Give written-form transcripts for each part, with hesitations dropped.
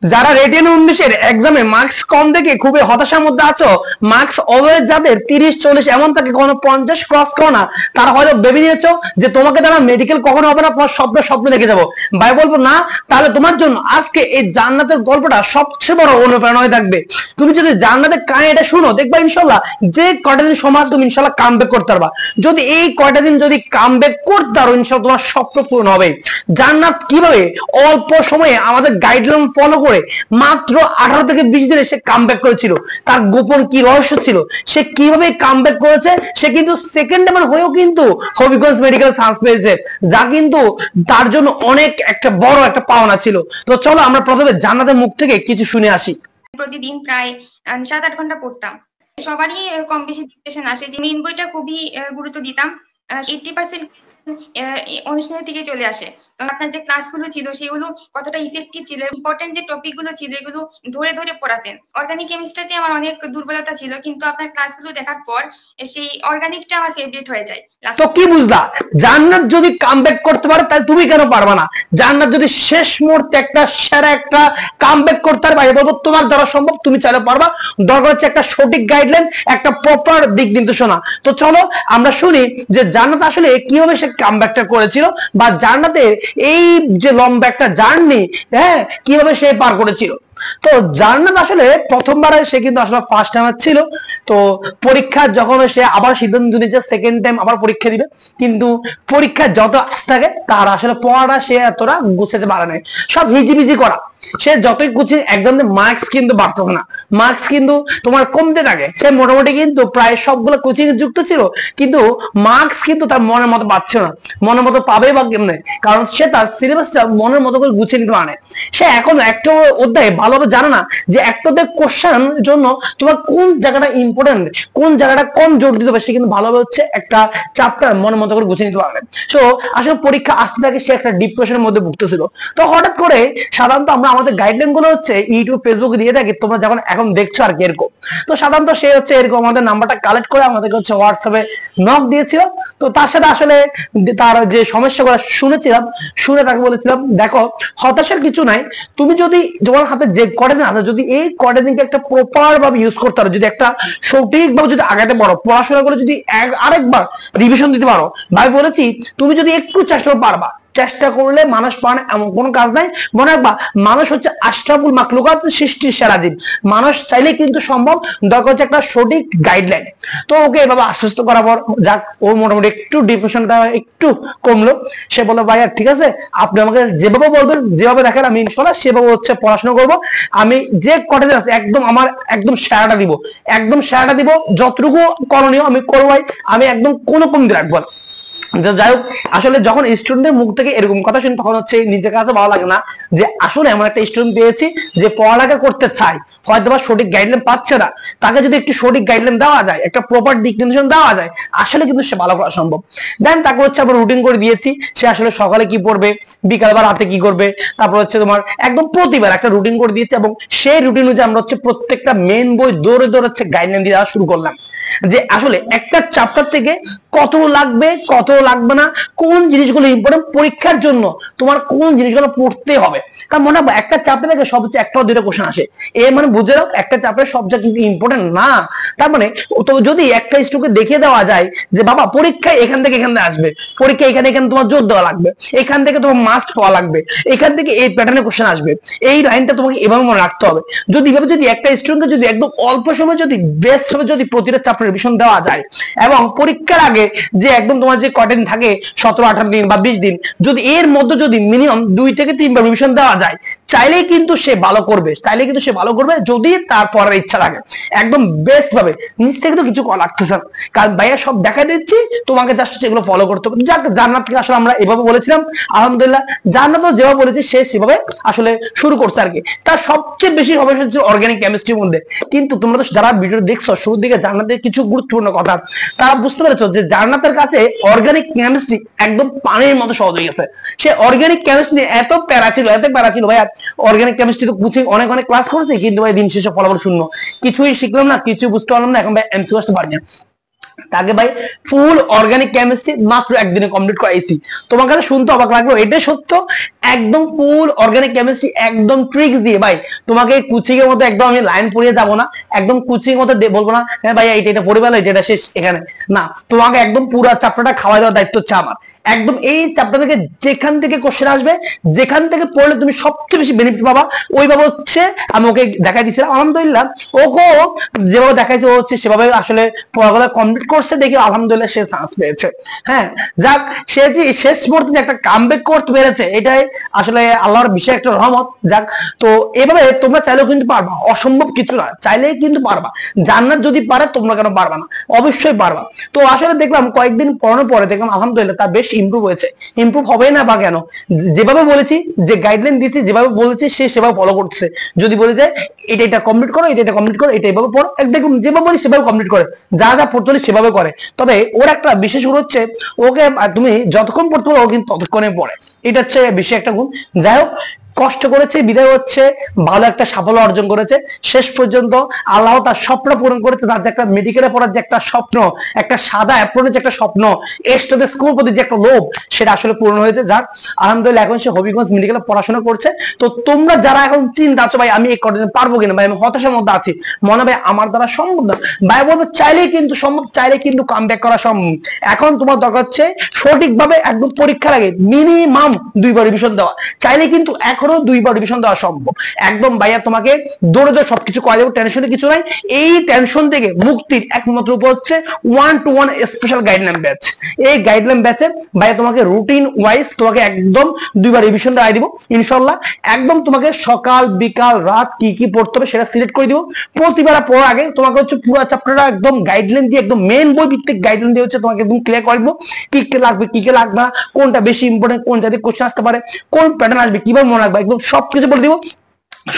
যারা রেটিনা 19-এর এক্সামে মার্কস কম দেখে খুবই হতাশার মধ্যে আছো, মার্কস অলওয়েজ যাদের 30-40 এমন থাকে, কখনো 50 ক্রস করো না, তারা হয়তো ভেবে নিয়েছো যে তোমাকে দ্বারা মেডিকেল কখনো হবে না, তোমার স্বপ্ন স্বপ্ন দেখে যাবো। ভাই বলবো না, তাহলে তোমার জন্য আজকে এই জান্নাতের গল্পটা সবচেয়ে বড় অনুপ্রেরণা হয়ে থাকবে। তুমি যদি জান্নাতের কাহিনীটা শুনো, দেখবা ইনশাল্লাহ যে কয়টা দিন সমাজ তুমি ইনশাল্লাহ কাম ব্যাক করতে পারবা। যদি এই কয়টা দিন যদি কাম ব্যাক করতে পারো, ইনশাল্লাহ তোমার স্বপ্ন পূরণ হবে। জান্নাত কিভাবে অল্প সময়ে আমাদের গাইডলাইন ফলো করে মাত্র 18 থেকে 20 দিনে সে কামব্যাক করেছিল, তার গোপন কি রহস্য ছিল, সে কিভাবে কামব্যাক করেছে, সে কিন্তু সেকেন্ড টাইমার হয়েও কিন্তু হবিগঞ্জ মেডিকেল সায়েন্স পেয়েছে, যা কিন্তু তার জন্য অনেক একটা বড় একটা পাওনা ছিল। তো চলো আমরা প্রথমে জান্নাতের মুখ থেকে কিছু শুনে আসি। প্রতিদিন প্রায় 7-8 ঘন্টা পড়তাম। সবারই কম বেশি ডিপ্রেশন আসে, যে মেইন বইটা খুবই গুরুত্ব দিতাম। 80% অনুষ্ঠানের থেকে চলে আসে। আপনার যে ক্লাসগুলো ছিল সেগুলো কতটা ইফেক্টিভ ছিল, ইম্পর্টেন্ট যে টপিক গুলো ছিল এগুলো ধরে ধরে পড়াতেন। অর্গানিক কেমিস্ট্রিতে আমার অনেক দুর্বলতা ছিল, কিন্তু আপনার ক্লাসগুলো দেখার পর সেই অর্গানিকটা আমার ফেভারিট হয়ে যায়। তো কি বুঝলা, জান্নাত যদি কামব্যাক করতে পারে তাহলে তুমি কেন পারবা না? জান্নাত যদি শেষ মুহূর্তে একটা সেরা একটা কামব্যাক করতে পারে, বলবো তোমার দ্বারা সম্ভব, তুমি চাইলে পারবা। দরকার হচ্ছে একটা সঠিক গাইডলাইন, একটা প্রপার দিক নির্দেশনা। তো চলো আমরা শুনি যে জান্নাত আসলে কিভাবে সে কামব্যাকটা করেছিল, বা জান্নাতের এই যে লম্বা একটা জার্নি, হ্যাঁ, কিভাবে সে পার করেছিল। তো জান্নাত আসলে প্রথমবারে সে কিন্তু আসলে ফার্স্ট টাইমার ছিল। তো পরীক্ষা যখন সে আবার সিদ্ধান্ত নিয়েছে সেকেন্ড টাইম আবার পরীক্ষা দিবে, কিন্তু পরীক্ষা যত আসতে থাকে তার আসলে পড়াটা সে এতটা গুছাতে পারে না, সব হিজিবিজি করা। সে যতই কোচিং একদম মার্কস কিন্তু বাড়তো না, মার্কস কিন্তু তোমার কমতে থাকে। সে মোটামুটি কিন্তু প্রায় সবগুলো কোচিং যুক্ত ছিল, কিন্তু মার্কস কিন্তু তার মনের মতো পাচ্ছে না। মনের মতো পাবে বা কেমনে, কারণ সে তার সিলেবাসটা মনের মতো করে গুছিয়ে নিতে পারে। সে এখন একটা অধ্যায় ভালোভাবে জানে না যে একটা কোশ্চেন জন্য তোমার কোন জায়গাটা ইম্পর্টেন্ট, কোন জায়গাটা কম জোর দিতে হবে। সে কিন্তু ভালোভাবে হচ্ছে একটা চ্যাপ্টার মনের মতো করে গুছিয়ে নিতে পারে। সো আসলে পরীক্ষা আসতে থাকে, সে একটা ডিপ্রেশনের মধ্যে ভুগতেছিল। তো হঠাৎ করে, সাধারণত আমরা আমাদের গাইডলাইন গুলো হচ্ছে ইউটিউব ফেসবুক দিয়ে থাকি, তোমরা যখন এখন দেখছো আর কি এরকম। তো সাধারণত সে হচ্ছে এরকম আমাদের নাম্বারটা কালেক্ট করে আমাদেরকে হচ্ছে হোয়াটসঅ্যাপে নক দিয়েছিল। তো তার সাথে আসলে তার যে সমস্যাগুলো শুনেছিলাম, শুনে তাকে বলেছিলাম দেখো হতাশার কিছু নাই, তুমি যদি তোমার হাতে যে কয়টা দিন আছে, যদি এই কয়টা দিনকে একটা প্রপার ভাবে ইউজ করতে পারো, যদি একটা সঠিকভাবে যদি আগাতে পারো, পড়াশোনা করে যদি আরেকবার রিভিশন দিতে পারো, ভাই বলেছি তুমি যদি একটু চেষ্টা পারবা। চেষ্টা করলে মানুষ পারে এমন কোনো কাজ নাই। মনে রাখবা, মানুষ হচ্ছে আশরাফুল মাখলুকাত, সৃষ্টির সেরা জীব। মানুষ চাইলে কিন্তু সম্ভব, দরকার হচ্ছে একটা সঠিক গাইডলাইন। তো ওকে এভাবে আশ্বস্ত করার পর যাক, ও মোটামুটি একটু ডিপ্রেশনটা একটু কমলো। সে বললো ভাইয়া ঠিক আছে, আপনি আমাকে যেভাবে বলবেন, যেভাবে দেখেন আমি ইনশাল্লাহ সেভাবে হচ্ছে পড়াশোনা করবো। আমি যে কটা দিন আছে একদম আমার একদম সেরাটা দিব, একদম সেরাটা দিব, যতটুকু করণীয় আমি করবোই, আমি একদম কোনো কমতি রাখবো না। যাই হোক, আসলে যখন স্টুডেন্টের মুখ থেকে এরকম কথা শুনি, তখন হচ্ছে নিজের কাছে ভালো লাগে না যে আসলে এমন একটা স্টুডেন্ট পেয়েছি যে পড়ালেখা করতে চাই, হয়তো বা সঠিক গাইডলাইন পাচ্ছে না। তাকে যদি একটু সঠিক গাইডলাইন দেওয়া যায়, একটা প্রপার দিক নির্দেশন দেওয়া যায়, আসলে কিন্তু সে ভালো করা সম্ভব। দেন তাকে হচ্ছে আবার রুটিন করে দিয়েছি, সে আসলে সকালে কি পড়বে, বিকাল বা রাতে কি করবে, তারপর হচ্ছে তোমার একদম প্রতিবার একটা রুটিন করে দিয়েছি, এবং সেই রুটিন অনুযায়ী আমরা হচ্ছে প্রত্যেকটা মেন বই দৌড়ে দৌড়ে হচ্ছে গাইডলাইন দিয়ে দেওয়া শুরু করলাম, যে আসলে একটা চ্যাপ্টার থেকে কত লাগবে, কত লাগবে না, কোন জিনিসগুলো ইম্পর্টেন্ট পরীক্ষার জন্য, তোমার কোন জিনিসগুলো পড়তে হবে। কারণ মনে হয় একটা চ্যাপ্টার থেকে সবচেয়ে একটা দুটো কোশ্চেন আসে, এর মানে বুঝে নাও একটা চ্যাপ্টার সবচেয়ে কিন্তু ইম্পর্টেন্ট না। তার মানে তো যদি একটা স্টুডেন্টকে দেখিয়ে দেওয়া যায় যে বাবা পরীক্ষায় এখান থেকে এখানে আসবে, পরীক্ষা এখানে এখানে তোমার জোর দেওয়া লাগবে, এখান থেকে তোমার মাস্ট পাওয়া লাগবে, এখান থেকে এই প্যাটার্নের কোশ্চেন আসবে, এই লাইনটা তোমাকে এভাবে মনে রাখতে হবে। যদি এভাবে যদি একটা স্টুডেন্টকে যদি একদম অল্প সময় যদি বেস্ট হবে যদি প্রতিটা চ্যাপ্টার রিভিশন দেওয়া যায়, এবং পরীক্ষার আগে যে একদম তোমার যে কয়দিন থাকে 17-18 দিন বা 20 দিন, যদি এর মধ্যে যদি মিনিমাম 2 থেকে 3 বার রিভিশন দেওয়া যায়, চাইলেই কিন্তু সে ভালো করবে, চাইলেই কিন্তু সে ভালো করবে যদি তার পড়ার ইচ্ছা লাগে। একদম বেস্ট ভাবে, নিজ থেকে তো কিছু করা লাগতেছে না, কারণ ভাইয়া সব দেখা দিচ্ছি, তোমাকে জাস্ট সেগুলো ফলো করতে হবে। যাক, জান্নাতকে আসলে আমরা এভাবে বলেছিলাম, আলহামদুলিল্লাহ জান্নাতও যেভাবে বলেছি সে সেভাবে আসলে শুরু করছে আর কি। তার সবচেয়ে বেশি সমস্যা হচ্ছে অর্গানিক কেমিস্ট্রির মধ্যে। কিন্তু তোমরা তো যারা ভিডিও দেখছো শুরুর দিকে জান্নাতের কিছু গুরুত্বপূর্ণ কথা, তারা বুঝতে পেরেছো যে জান্নাতের কাছে অর্গানিক কেমিস্ট্রি একদম পানির মতো সহজ হয়ে গেছে। সে অর্গানিক কেমিস্ট্রি এত প্যারা ছিল, এত প্যারা ছিল ভাইয়া, অর্গানিক কেমিস্ট্রি তো কোচিং অনেক অনেক ক্লাস করেছি, কিন্তু ভাই দিন শেষে ফলাফল শূন্য, কিছুই শিখলাম না, কিছু বুঝতে পারলাম না, এখন ভাই এমসিকিউ আসতে পারি না। তাকে ভাই ফুল অর্গানিক কেমিস্ট্রি মাত্র একদিনে কমপ্লিট করাইছি। তোমার কাছে শুনতে অবাক লাগলো, এটা সত্য। একদম ফুল অর্গানিক কেমিস্ট্রি, একদম ট্রিক্স দিয়ে ভাই তোমাকে কুচিং এর মতো একদম আমি লাইন পড়িয়ে যাবো না, একদম কুচিং এর মতো বলবো না হ্যাঁ ভাই এটা পড়ে গেল এটা শেষ এখানে না, তোমাকে একদম পুরো চ্যাপ্টারটা খাওয়া দেওয়ার দায়িত্ব হচ্ছে আমার। একদম এই চ্যাপ্টার থেকে যেখান থেকে কোশ্চেন আসবে, যেখান থেকে পড়লে তুমি সবচেয়ে বেশি বেনিফিট পাবা, ওইভাবে হচ্ছে আমি ওকে দেখাই দিয়েছিলাম। আলহামদুলিল্লাহ ওকে যেভাবে দেখাইছে ও হচ্ছে সেভাবে আসলে পড়াগুলো কমপ্লিট করছে, দেখি আলহামদুলিল্লাহ সে চান্স পেয়েছে। হ্যাঁ যাক, সে যে শেষ মুহূর্তে যে একটা কামব্যাক করতে পেরেছে এটাই আসলে আল্লাহর বিশেষ একটা রহমত। যাক, তো এভাবে তোমরা চাইলেও কিন্তু পারবা, অসম্ভব কিছু না, চাইলেই কিন্তু পারবা। জান্নাত যদি পারে তোমরা কেন পারবা না, অবশ্যই পারবা। তো আসলে দেখলাম কয়েকদিন পড়ানোর পরে দেখলাম আলহামদুলিল্লাহ তার বেশ ইমপ্রুভ হয়েছে। ইমপ্রুভ হবে না বা কেন, যেভাবে বলেছি, যে গাইডলাইন দিয়েছি, যেভাবে বলেছি সে সেভাবে ফলো করতেছে। যদি বলে যে এটা কমপ্লিট করো, এটা কমপ্লিট করো, এটা এভাবে পড়ো, দেখুন যেভাবে বলি সেভাবে কমপ্লিট করে, যা যা পড়তে হলে সেভাবে করে। তবে ওর একটা বিশেষ গুণ হচ্ছে ওকে তুমি যতক্ষণ পড়তে পারো ও কিন্তু ততক্ষণে পড়ে, এটা হচ্ছে বিশেষ একটা গুণ। যাই হোক, কষ্ট করেছে বিদায় হচ্ছে ভালো একটা সাফল্য অর্জন করেছে। শেষ পর্যন্ত আল্লাহ তার স্বপ্ন পূরণ করেছে। তার যে একটা মেডিকেলে পড়ার যে একটা স্বপ্ন, একটা সাদা অ্যাপ্রনের যে একটা স্বপ্ন, এস্টাদের স্কুল প্রতি যে একটা লোভ, সেটা আসলে পূরণ হয়েছে। যাক আলহামদুলিল্লাহ এখন সে হবিগঞ্জ মেডিকেলে পড়াশোনা করছে। তো তোমরা যারা এখন চিন্তা আছো ভাই আমি এই কদিন পারবো কিনা, ভাই আমি হতাশার মধ্যে আছি, মনে ভাই আমার দ্বারা সম্ভব না, ভাই বলবো চাইলেই কিন্তু সম্ভব, চাইলে কিন্তু কামব্যাক করা সম্ভব। এখন তোমার দরকার হচ্ছে সঠিকভাবে একদম পরীক্ষার আগে মিনিমাম 2বার রিভিশন দেওয়া। চাইলে কিন্তু এখনো 2বার রিভিশন দেওয়া সম্ভব। একদম ভাইয়া তোমাকে দৌড়ে দৌড়ে সবকিছু করা যাবে, টেনশনে কিছু নাই। এই টেনশন থেকে মুক্তির একমাত্র উপায় হচ্ছে 1-to-1 স্পেশাল গাইডলাইন ব্যাচ। এই গাইডলাইন ব্যাচে ভাইয়া তোমাকে রুটিন ওয়াইজ তোমাকে একদম 2বার রিভিশন দেওয়া দিব ইনশাআল্লাহ। একদম তোমাকে সকাল বিকাল রাত কি কি পড়তে হবে সেটা সিলেক্ট করে দিব। প্রতিবার পড়ার আগে তোমাকে হচ্ছে পুরো চ্যাপ্টারটা একদম গাইডলাইন দিয়ে, একদম মেন বই ভিত্তিক গাইডলাইন দিয়ে হচ্ছে তোমাকে একদম ক্লিয়ার করে দিব। কি কি লাগবে কি কি লাগবে না, কোনটা বেশি ইম্পর্টেন্ট, কোন জাতীয় কোশ্চেন আসতে পারে, কোন প্যাটার্ন আসবে, কিভাবে মনে রাখবে, একদম সবকিছু বলে দিব।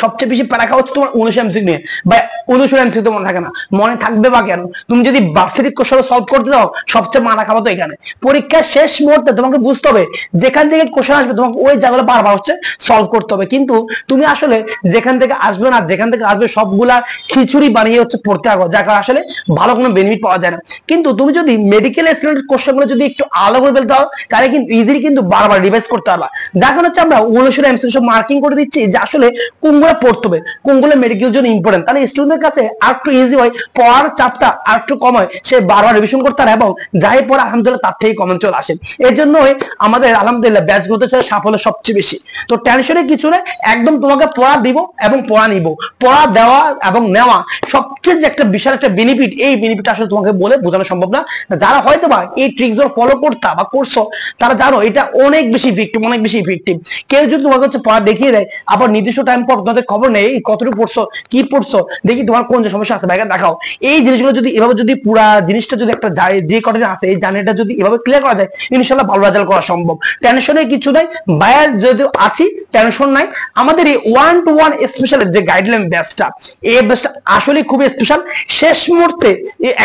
সবচেয়ে বেশি প্যারা খাওয়া হচ্ছে তোমার 19 এমসিকিউ নিয়ে, বা 19 এমসিকিউ তো মনে থাকে না, মনে থাকবে বা কেন? তুমি যদি ভার্সিটিক কোশ্চেন সলভ করতে যাও সবচেয়ে মারা খাওয়া তো এখানে। পরীক্ষার শেষ মুহূর্তে তোমাকে বুঝতে হবে যেখান থেকে কোশ্চেন আসবে তোমাকে ওই জায়গাগুলো বারবার হচ্ছে সলভ করতে হবে। কিন্তু তুমি আসলে যেখান থেকে আসবে না, যেখান থেকে আসবে সবগুলা খিচুড়ি বানিয়ে হচ্ছে পড়তে থাকো, যার কারণে আসলে ভালো কোনো বেনিফিট পাওয়া যায় না। কিন্তু তুমি যদি মেডিকেল স্টুডেন্ট কোশ্চেনগুলো যদি একটু আলাদা করে ফেলতে পারো তাহলে কিন্তু ইজিলি কিন্তু বারবার রিভাইজ করতে পারবা। যার কারণে হচ্ছে আমরা 19 এমসিকিউ সব মার্কিং করে দিচ্ছি যে আসলে কোনগুলো পড়তে হবে, কোনগুলো মেডিকেল জন্য ইম্পর্টেন্ট, তাহলে স্টুডেন্টের কাছে আর একটু ইজি হয়, পড়ার চাপটা আর একটু কম হয়, সে বারবার রিভিশন করতে পারে এবং যাই পড়ে আলহামদুলিল্লাহ তার থেকে কমেন্ট চলে আসে। এর জন্যই আমাদের আলহামদুলিল্লাহ ব্যাচগুলোতে সাফল্য সবচেয়ে বেশি। তো টেনশনে কিছু নেই, একদম তোমাকে পড়া দিব এবং পড়া নিব, পড়া দেওয়া এবং নেওয়া সবচেয়ে যে একটা বিশাল একটা বেনিফিট, এই বেনিফিট আসলে তোমাকে বলে বোঝানো সম্ভব না। যারা হয়তো বা এই ট্রিক্স ফলো করতা বা করছো তারা জানো এটা অনেক বেশি ইফেক্টিভ, অনেক বেশি ইফেক্টিভ। কেউ যদি তোমাকে হচ্ছে পড়া দেখিয়ে দেয় আবার নির্দিষ্ট টাইম পর তোমাদের খবর নেই কতটুকু পড়ছো কি পড়ছো, দেখি তোমার কোন যে সমস্যা আছে ভাইকে দেখাও, এই জিনিসগুলো যদি এভাবে যদি পুরা জিনিসটা যদি একটা যে কটা আছে এই জার্নিটা যদি এভাবে ক্লিয়ার করা যায় ইনশাআল্লাহ ভালো রেজাল্ট করা সম্ভব। টেনশনে কিছু নাই ভাইয়া, যদি আছি টেনশন নাই। আমাদের এই 1-to-1 স্পেশাল যে গাইডলাইন ব্যাচটা, এই ব্যাচটা আসলে খুবই স্পেশাল। শেষ মুহূর্তে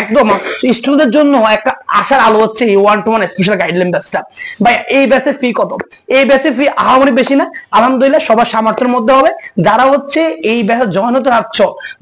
একদম স্টুডেন্টদের জন্য একটা আশার আলো হচ্ছে এই 1-to-1 স্পেশাল গাইডলাইন ব্যাচটা। ভাই এই ব্যাচের ফি কত? এই ব্যাচের ফি আহামরি বেশি না, আলহামদুলিল্লাহ সবার সামর্থ্যের মধ্যে হবে। যারা হচ্ছে এই ব্যাচে জয়েন হতে চাচ্ছ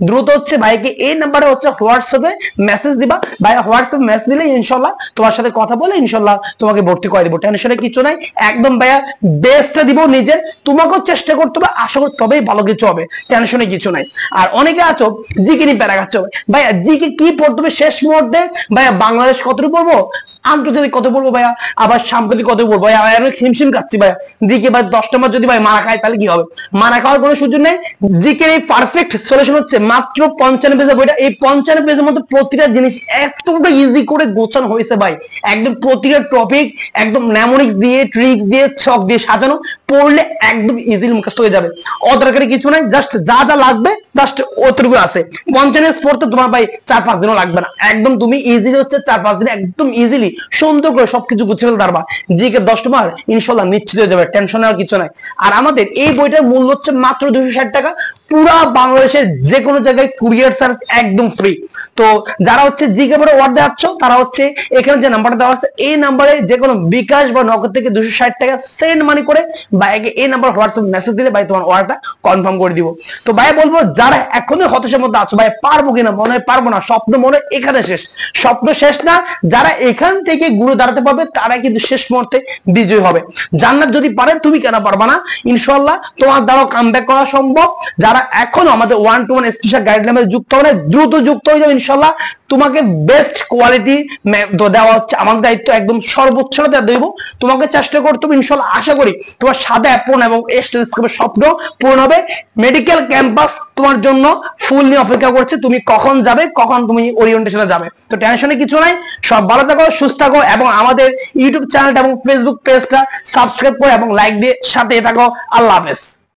দ্রুত হচ্ছে ভাইকে এই নাম্বারে হচ্ছে হোয়াটসঅ্যাপে মেসেজ দিবা। ভাই হোয়াটসঅ্যাপ মেসেজ দিলে ইনশাআল্লাহ তোমার সাথে কথা বলে ইনশাআল্লাহ তোমাকে ভর্তি করে দিব। টেনশনে কিছু নাই, একদম ভাইয়া বেস্টটা দিব নিজের, তোমাকেও চেষ্টা করতে হবে, আশা করি তবেই ভালো কিছু হবে। টেনশনে কিছু নাই। আর অনেকে আছো জিকে নিয়ে প্যারা খাচ্ছ, ভাইয়া জিকে কি পড়তে হবে শেষ মুহূর্তে, ভাইয়া বাংলাদেশ কতটুকু পড়বো, আন্তর্জাতিক কত পড়বো ভাইয়া, আবার সাম্প্রতিক কত পড়বো ভাইয়া, আমি হিমশিম খাচ্ছি ভাইয়া। জিকে ভাই 10 নম্বর যদি ভাই মারা খায় তাহলে কি হবে? মারা খাওয়ার কোনো সুযোগ নেই। জিকে এই পারফেক্ট সলিউশন হচ্ছে মাত্র 55 পেজের বইটা। এই 55 পেজের মধ্যে প্রতিটা জিনিস এতটা ইজি করে গোছানো হয়েছে ভাই, একদম প্রতিটা টপিক একদম ন্যামোনিক্স দিয়ে ট্রিক্স দিয়ে ছক দিয়ে সাজানো, পড়লে একদম ইজিলি মুখস্থ হয়ে যাবে। অদরকারি কিছু নাই, জাস্ট যা যা লাগবে জাস্ট অতটুকু আছে। 55 পেজ পড়তে তোমার ভাই 4-5 দিনও লাগবে না, একদম তুমি ইজিলি হচ্ছে 4-5 দিনে একদম ইজিলি সুন্দর করে সবকিছু গুছিয়ে ফেলতে পারবা। জিকে 10 নম্বর ইনশাআল্লাহ নিশ্চিত হয়ে যাবে, টেনশন নেওয়ার কিছু নাই। আর আমাদের এই বইটার মূল্য হচ্ছে মাত্র 260 টাকা। পুরা বাংলাদেশের যে কোনো জায়গায় কুরিয়ার সার্ভিস একদম ফ্রি। তো যারা হচ্ছে জিকে পরে অর্ডার দেওয়াচ্ছ তারা হচ্ছে এখানে যে নাম্বারটা দেওয়া আছে এই নাম্বারে যে কোনো বিকাশ বা নগদ থেকে 260 টাকা সেন্ড মানি করে ভাইকে এই নাম্বার হোয়াটসঅ্যাপ মেসেজ দিলে ভাই তোমার অর্ডারটা কনফার্ম করে দিব। তো ভাই বলবো যারা এখনো হতাশার মধ্যে আছো ভাই পারবো কিনা, মনে হয় পারবো না, স্বপ্ন মনে হয় এখানে শেষ, স্বপ্ন শেষ না, যারা এখান থেকে ঘুরে দাঁড়াতে পারবে তারা কিন্তু শেষ মুহূর্তে বিজয় হবে। জান্নাত যদি পারে তুমি কেন পারবা না, ইনশাআল্লাহ তোমার দ্বারাও কামব্যাক করা সম্ভব। যারা এখনো আমাদের 1-to-1 স্পেশাল গাইডলাইনে যুক্ত হবে দ্রুত যুক্ত হয়ে যাবে, ইনশাআল্লাহ তোমাকে বেস্ট কোয়ালিটি দেওয়া হচ্ছে আমাদের দায়িত্ব, একদম সর্বোচ্চটা দেব তোমাকে, চেষ্টা করতে হবে ইনশাআল্লাহ। আশা করি তোমার সাদা অ্যাপ্রন এবং স্বপ্ন পূরণ হবে। মেডিকেল ক্যাম্পাস তোমার জন্য ফুল নিয়ে অপেক্ষা করছে, তুমি কখন যাবে, কখন তুমি ওরিয়েন্টেশনে যাবে। তো টেনশনে কিছু নাই, সব ভালো থাকো, সুস্থ থাকো এবং আমাদের ইউটিউব চ্যানেলটা এবং ফেসবুক পেজটা সাবস্ক্রাইব করো এবং লাইক দিয়ে সাথে থাকো। আল্লাহ হাফেজ।